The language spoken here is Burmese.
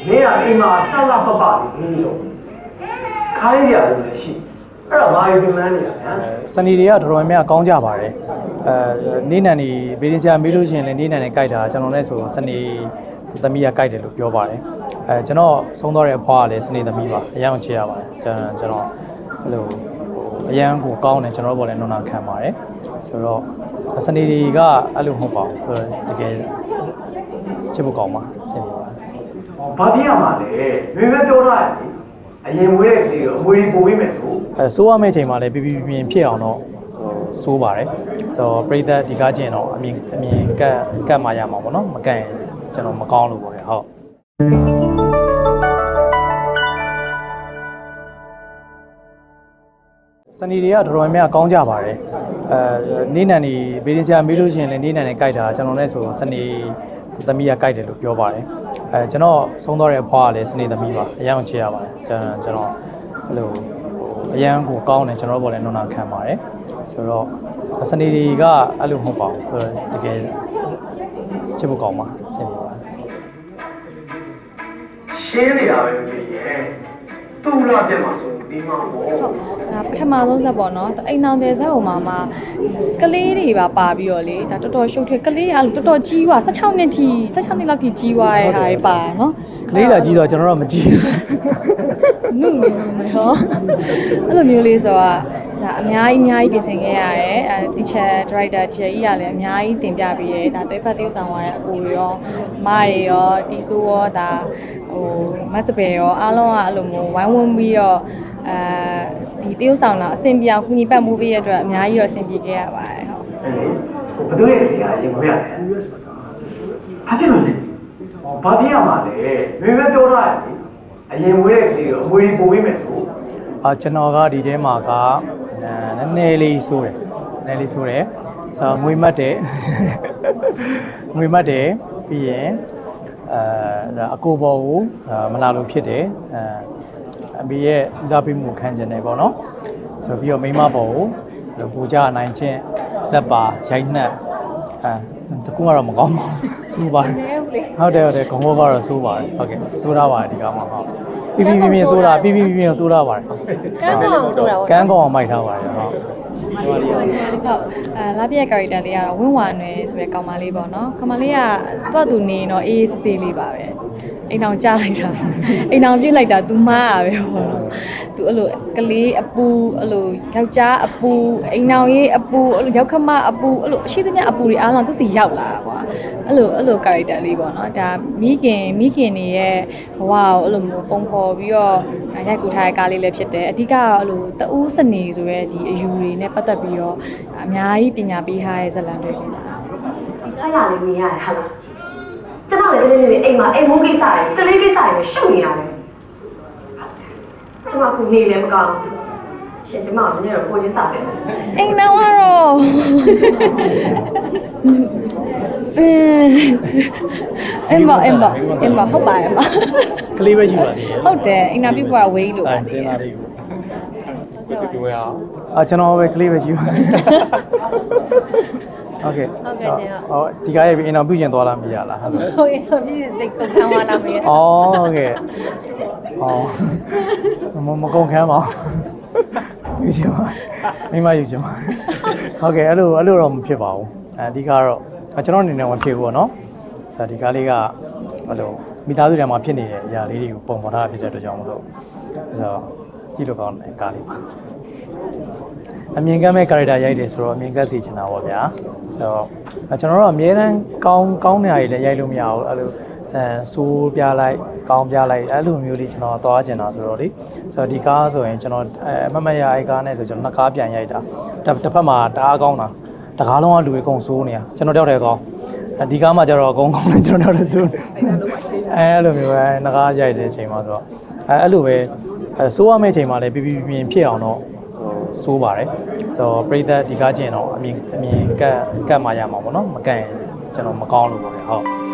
没啊，你妈上那不把的你用，开一下就没事。အဲ့တော့ဘာယူမှန်းနေရလဲ စနေတွေကတော်တော်များများကောင်းကြပါတယ်နေ့နံနေဗီဒီယိုမေးလို့ရှိရင်လည်းနေ့နံနေကြိုက်တာကျွန်တော်လည်းဆိုစနေသမီးကကြိုက်တယ်လို့ပြောပါတယ်ကျွန်တော်ဆုံးသွားတဲ့အဖွားကလည်းစနေသမီးပါအရင်ချေရပါတယ်ကျွန်တော်အဲ့လိုအရန်ကိုကောင်းတယ်ကျွန်တော်တို့ဘောလည်းနုံနာခံပါတယ်ဆိုတော့စနေတွေကအဲ့လိုမဟုတ်ပါဘူးတကယ်ချစ်ဖို့ကောင်းပါစနေပါဘာဖြစ်ရမှာလဲမင်းပဲပြောထားတယ်အရင်မွေးတဲ့ကလေးကိုအမွေပို့ပေးမယ်ဆိုစိုးရမယ့်ချိန်မှာလည်းပြပြပြဖြစ်အောင်တော့စိုးပါတယ်ဆိုတော့ပရိသတ်ဒီကားကျင်တော့အမြင်ကတ်မှရမှာပေါ့နော်မကတ်ရင်ကျွန်တော်မကောင်းလို့ပေါ့လေဟုတ်စနေတွေကတော်တော်များများကောင်းကြပါတယ်နေ့နံနေဗီဒီယိုမေးလို့ရှိရင်လည်းနေ့နံနေကြိုက်တာကျွန်တော်လည်းဆိုစနေသမီးကကြိုက်တယ်လို့ပြောပါတယ်ကျွန်တော်ဆုံးသွားတဲ့အဖွားကလည်းစနေသမီးပါအရင်ချေရပါတယ်ကျွန်တော်အဲ့လိုအရန်ကိုကောင်းတယ်ကျွန်တော်ဘောလည်းနုံနာခံပါတယ်ဆိုတော့စနေတွေကအဲ့လိုမဟုတ်ပါဘူးတကယ်ချစ်ဖို့ကောင်းပါစနေပါရှင်းနေတာပဲပြည်ရဲ့သူ့လာပြတ်မှာဆိုဒီမှာပေါ့ဟုတ်ဒါပထမဆုံးဇက်ပေါ့နော်အိမ်အောင်တဲ့ဇက်ဟိုမှာကလေးတွေပါပြီးတော့လေဒါတော်တော်ရှုပ်ထွေးကလေးကတော်တော်ကြီးွာ16နှစ်လောက်ထိကြီးွာရဲ့ဟာတွေပါနော်ကလေးလာကြီးတော့ကျွန်တော်တော့မကြီးနုနေမယ်ဟောအဲ့လိုမျိုးလေးဆိုတော့ဒါအများကြီးပြင်ဆင်ခဲ့ရတယ်teacher director ကြီးကလည်းအများကြီးတင်ပြပေးရဲဒါသွေးဖက်တယောက်ဆောင်သွားတဲ့အကိုရောမတွေရောတီဆိုးရောဒါဟိုမတ်စပယ်ရောအားလုံးကအဲ့လိုမျိုးဝိုင်းဝန်းပြီးတော့ဒီတယောက်ဆောင်တော့အဆင်ပြေအောင်ကုညီပတ်မှုပေးရတဲ့အတွက်အများကြီးတော့အဆင်ပြေခဲ့ရပါတယ်ဟုတ်ဘယ်သူရဲ့ကလေးကရင်မရလဲဘာဖြစ်လို့လဲဘာဖြစ်ရမှာလဲမင်းပဲပြောထားတယ်အရင်မွေးတဲ့ကလေးကိုအမွေပို့ပေးမယ်ဆိုကျွန်တော်ကဒီထဲမှာကနည်းနည်းလေးဆိုးတယ်ဆိုငွေမှတ်တယ်ပြီးရင်အကိုဘောကိုမလာလို့ဖြစ်တယ်အမေရဲ့ဦးစားပေးမှုခံကျင်တယ်ပေါ့နော်ဆိုပြီးတော့မိမဘောကိုပူကြနိုင်ချင်းလက်ပါရိုက်နှက်တကူကတော့မကောင်းပါဘူးစိုးပါတယ်ဟုတ်တယ်ခေါင်းဘောကတော့စိုးပါတယ်ဟုတ်ကဲ့စိုးထားပါတယ်ဒီကမှာဟုတ်ပြပြစိုးတာစိုးထားပါတယ်ကန်းကောင်ဆိုတာပေါ့ကန်းကောင်မိုက်ထားပါတယ်ဟုတ်ဟုတ်လာပြည့် character လေးကတော့ဝင်းဝါနွယ်ဆိုတဲ့ကောင်မလေးပေါ့နော်ကောင်မလေးကသူ့နေတော့အေးဆေးလေးပါပဲအိမ်အောင်ကြားလိုက်တာအိမ်အောင်ပြစ်လိုက်တာ तू မှားရပဲပေါ့နော် तू အဲ့လိုကလေးအပူအဲ့လိုယောက်ျားအပူအိမ်အောင်ရေးအပူအဲ့လိုရောက်ခမအပူအဲ့လိုအရှိသမျှအပူတွေအားလုံးသူ့စီရောက်လာကွာအဲ့လို character လေးပေါ့နော်ဒါမိခင်တွေရဲ့ဘဝကိုအဲ့လိုမျိုးပုံဖော်ပြီးတော့ရိုက်ကူထားတဲ့ကားလေးလည်းဖြစ်တယ်အဓိကတော့အဲ့လိုတဦးစနေဆိုရဲဒီအယူတွေနဲ့ပတ်သက်ပြီးတော့အများကြီးပညာပေးထားတဲ့ဇာတ်လမ်းတွေလေးပါဒီကားရလေးမြင်ရတယ်ဟာလားကျွန်တော်လည်းဒီနေ့အိမ်မှာအိမ်မိုးကိစ္စတွေကလေးကိစ္စတွေရှုပ်နေရတယ်ကျွန်မကနေလည်းမကောင်းရှင်ကျွန်မကလည်းကိုချင်းစားတယ်အိမ်နောက်ကတော့အမ်ဘာဟုတ်ပါရဲ့ပါကလေးပဲယူပါသေးတယ်ဟုတ်တယ်အင်တာဗျူးကဝေးလို့ပါစဉ်းစားလေးကိုပြောရအောင်ကျွန်တော်ပဲကလေးပဲယူပါဟုတ်ကဲ့ဒီကားရဲ့အင်တာဗျူးကျင်သွားလားမရလားဟုတ်အင်တာဗျူးစိတ်ကုန်ခံသွားလားမရဟုတ်ကဲ့မကုန်ခံပါဘူးယူချင်ပါမိမယူချင်ပါဟုတ်ကဲ့အဲ့လိုတော့မဖြစ်ပါဘူးအဓိကတော့ကျွန်တော်အနေနဲ့ဝင်ဖြစ်ဘူးပေါ့နော်ဆိုတော့ဒီကားလေးကဘယ်လိုမိသားစုထဲမှာဖြစ်နေတဲ့အရာလေးတွေကိုပုံဖော်ထားဖြစ်တဲ့အတွက်ကြောင့်မလို့ဆိုတော့ကြည့်လို့ကောင်းတဲ့ကားလေးပါအမြင်ကမ်းမဲ့ character ရိုက်တယ်ဆိုတော့အမြင်ကမ်းစီချင်တာပေါ့ဗျာဆိုတော့ကျွန်တော်တို့အမြဲတမ်းကောင်းနေရတယ်လည်းရိုက်လို့မရဘူးအဲ့လိုဆိုးပြလိုက်ကောင်းပြလိုက်အဲ့လိုမျိုးလေးကျွန်တော်သွားချင်တာဆိုတော့လေဆိုတော့ဒီကားဆိုရင်ကျွန်တော်အမရအိုက်ကားနဲ့ဆိုကျွန်တော်နှစ်ကားပြန်ရိုက်တာတစ်ဖက်မှာတအားကောင်းတာတကားလုံးကလူတွေအကုန်စိုးနေတာကျွန်တော်တယောက်တည်းကောင်းဒီကားမှာကျတော့အကုန်ကောင်းတယ်ကျွန်တော်တို့စိုးအဲ့လိုမျိုးပဲနှစ်ကားရိုက်တဲ့အချိန်မှာဆိုတော့အဲ့လိုပဲစိုးရမယ့်အချိန်မှာလည်းပြဖြစ်အောင်တော့စိုးပါတယ်ဆိုတော့ပရိသတ်ဒီကားကျင်တော့အမြင်ကတ်မှရမှာပေါ့နော်မကတ်ရင်ကျွန်တော်မကောင်းလို့ပေါ့ဗျာဟုတ်